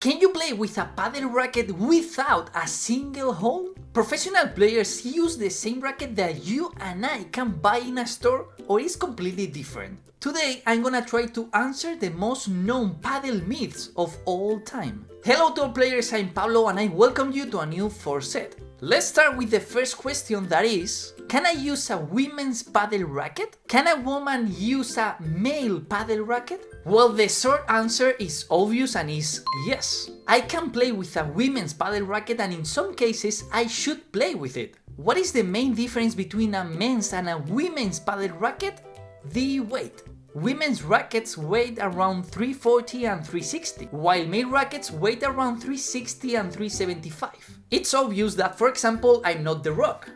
Can you play with a paddle racket without a single hole? Professional players use the same racket that you and I can buy in a store, or is completely different? Today I'm gonna try to answer the most known paddle myths of all time. Hello to all players, I'm Pablo and I welcome you to a new 4Set. Let's start with the first question, that is, can I use a women's paddle racket? Can a woman use a male paddle racket? Well, the short answer is obvious and is yes. I can play with a women's paddle racket and in some cases I should play with it. What is the main difference between a men's and a women's paddle racket? The weight. Women's rackets weigh around 340 and 360, while male rackets weigh around 360 and 375. It's obvious that, for example, I'm not The Rock,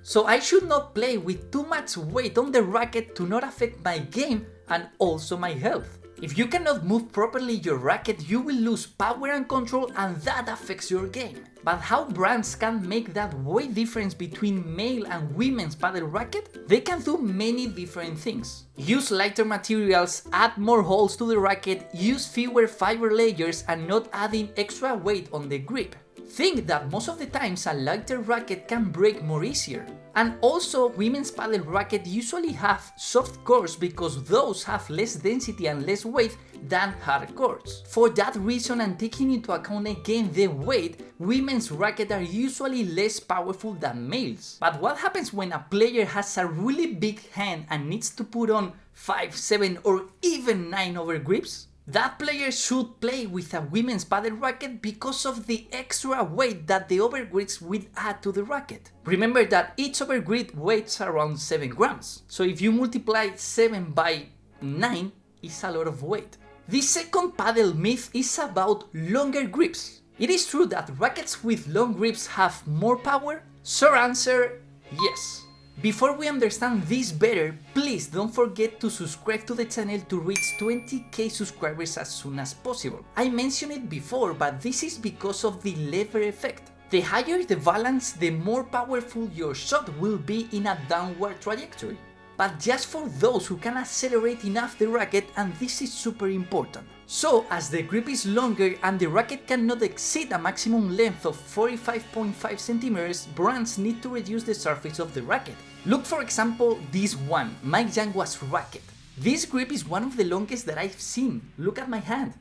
so I should not play with too much weight on the racket to not affect my game and also my health. If you cannot move properly your racket, you will lose power and control and that affects your game. But how brands can make that weight difference between male and women's paddle racket? They can do many different things. Use lighter materials, add more holes to the racket, use fewer fiber layers and not adding extra weight on the grip. Think that most of the times a lighter racket can break more easier. And also, women's paddle racket usually have soft cores because those have less density and less weight than hard cores. For that reason, and taking into account again the weight, women's rackets are usually less powerful than males. But what happens when a player has a really big hand and needs to put on 5, 7 or even 9 over grips? That player should play with a women's paddle racket because of the extra weight that the overgrips will add to the racket. Remember that each overgrip weighs around 7 grams, so if you multiply 7 by 9, it's a lot of weight. The second paddle myth is about longer grips. It is true that rackets with long grips have more power? Short answer, yes. Before we understand this better, please don't forget to subscribe to the channel to reach 20k subscribers as soon as possible. I mentioned it before, but this is because of the lever effect. The higher the balance, the more powerful your shot will be in a downward trajectory. But just for those who can accelerate enough the racket, and this is super important. So, as the grip is longer and the racket cannot exceed a maximum length of 45.5 centimeters, brands need to reduce the surface of the racket. Look for example this one, Mike Yangua's racket. This grip is one of the longest that I've seen, look at my hand.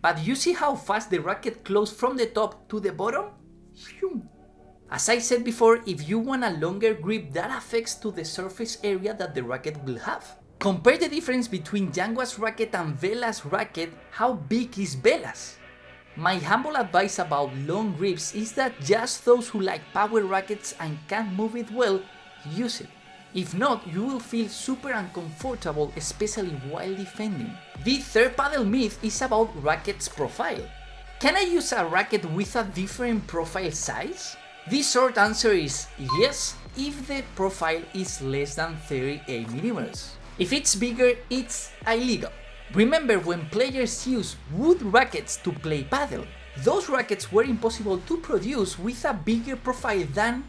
But you see how fast the racket closes from the top to the bottom? As I said before, if you want a longer grip, that affects to the surface area that the racket will have. Compare the difference between Yangua's racket and Vela's racket. How big is Vela's? My humble advice about long grips is that just those who like power rackets and can move it well, use it. If not, you will feel super uncomfortable, especially while defending. The third paddle myth is about racket's profile. Can I use a racket with a different profile size? The short answer is yes, if the profile is less than 38mm. If it's bigger, it's illegal. Remember when players use wood rackets to play paddle, those rackets were impossible to produce with a bigger profile than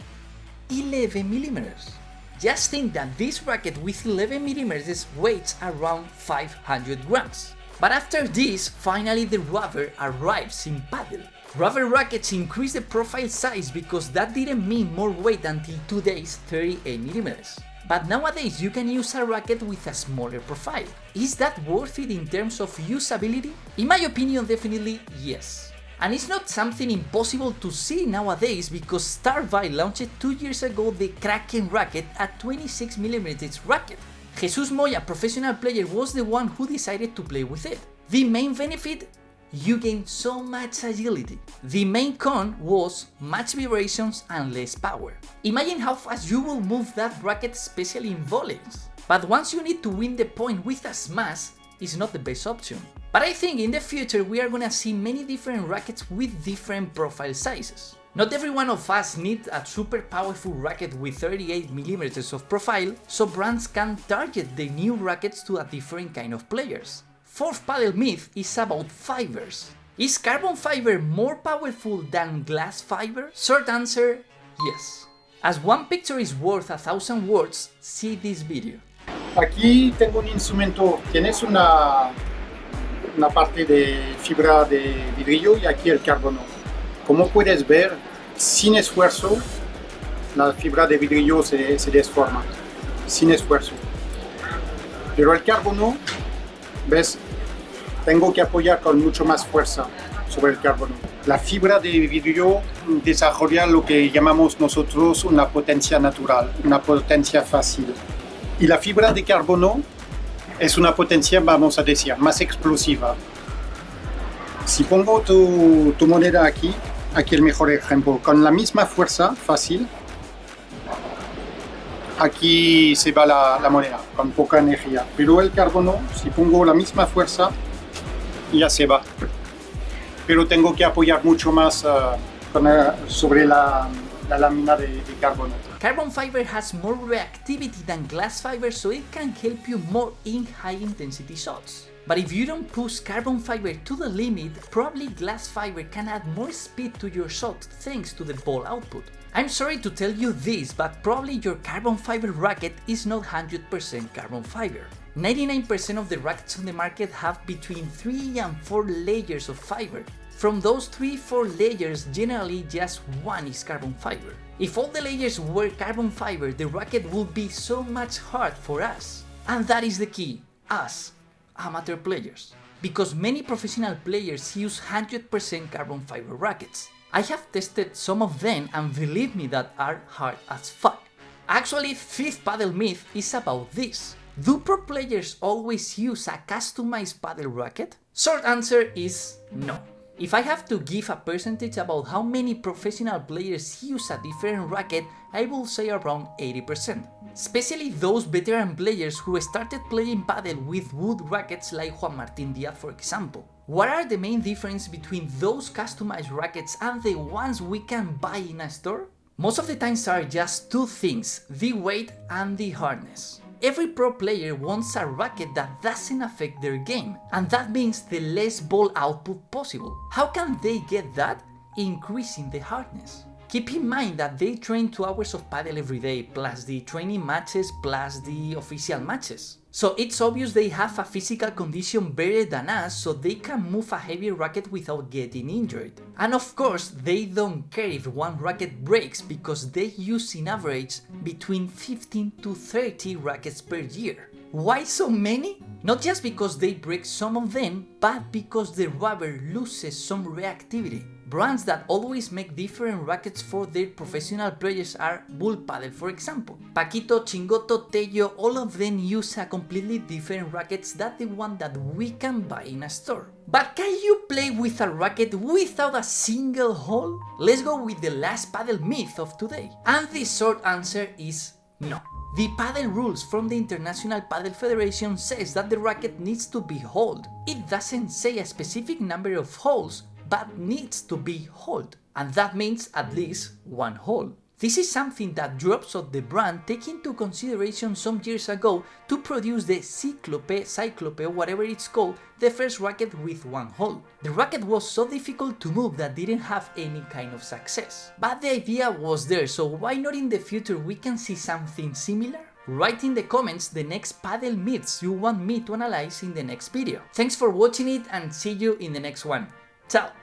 11mm. Just think that this racket with 11mm weighs around 500 grams. But after this, finally the rubber arrives in paddle. Rubber rackets increase the profile size because that didn't mean more weight until today's 38mm. But nowadays you can use a racket with a smaller profile. Is that worth it in terms of usability? In my opinion, definitely yes. And it's not something impossible to see nowadays because Starby launched 2 years ago the Kraken racket, a 26mm racket. Jesus Moya, a professional player, was the one who decided to play with it. The main benefit? You gain so much agility. The main con was much vibrations and less power. Imagine how fast you will move that racket, especially in volleys. But once you need to win the point with a smash, it's not the best option. But I think in the future we are gonna see many different rackets with different profile sizes. Not every one of us needs a super powerful racket with 38mm of profile, so brands can target the new rackets to a different kind of players. Fourth paddle myth is about fibers. Is carbon fiber more powerful than glass fiber? Short answer, yes. As one picture is worth 1,000 words, see this video. Aquí tengo un instrumento, tienes una una parte de fibra de vidrio y aquí el carbono. Como puedes ver, sin esfuerzo, la fibra de vidrio se desforma, sin esfuerzo. Pero el carbono, ¿ves? Tengo que apoyar con mucho más fuerza sobre el carbono. La fibra de vidrio desarrolla lo que llamamos nosotros una potencia natural, una potencia fácil. Y la fibra de carbono es una potencia, vamos a decir, más explosiva. Si pongo tu moneda aquí el mejor ejemplo, con la misma fuerza fácil, aquí se va la moneda, con poca energía. Pero el carbono, si pongo la misma fuerza, ya se va. Pero tengo que apoyar mucho más sobre la lámina de carbono. Carbon fiber has more reactivity than glass fiber, so it can help you more in high intensity shots. But if you don't push carbon fiber to the limit, probably glass fiber can add more speed to your shot thanks to the ball output. I'm sorry to tell you this, but probably your carbon fiber racket is not 100% carbon fiber. 99% of the rackets on the market have between 3 and 4 layers of fiber. From those 3-4 layers, generally just one is carbon fiber. If all the layers were carbon fiber, the racket would be so much hard for us. And that is the key, us, amateur players. Because many professional players use 100% carbon fiber rackets. I have tested some of them and believe me that are hard as fuck. Actually, fifth paddle myth is about this. Do pro players always use a customized paddle racket? Short answer is no. If I have to give a percentage about how many professional players use a different racket, I will say around 80%. Especially those veteran players who started playing paddle with wood rackets like Juan Martín Díaz, for example. What are the main differences between those customized rackets and the ones we can buy in a store? Most of the times are just two things, the weight and the hardness. Every pro player wants a racket that doesn't affect their game, and that means the less ball output possible. How can they get that? Increasing the hardness. Keep in mind that they train 2 hours of paddle every day, plus the training matches, plus the official matches. So it's obvious they have a physical condition better than us, so they can move a heavy racket without getting injured. And of course, they don't care if one racket breaks because they use in average between 15 to 30 rackets per year. Why so many? Not just because they break some of them, but because the rubber loses some reactivity. Brands that always make different rackets for their professional players are Bull Paddle, for example. Paquito, Chingoto, Tello, all of them use a completely different rackets than the one that we can buy in a store. But can you play with a racket without a single hole? Let's go with the last paddle myth of today. And the short answer is no. The paddle rules from the International Paddle Federation says that the racket needs to be holed. It doesn't say a specific number of holes, but needs to be holed, and that means at least one hole. This is something that Dropshot, the brand, took into consideration some years ago to produce the Cyclope, whatever it's called, the first racket with one hole. The racket was so difficult to move that didn't have any kind of success. But the idea was there, so why not in the future we can see something similar? Write in the comments the next paddle myths you want me to analyze in the next video. Thanks for watching it and see you in the next one. Ciao!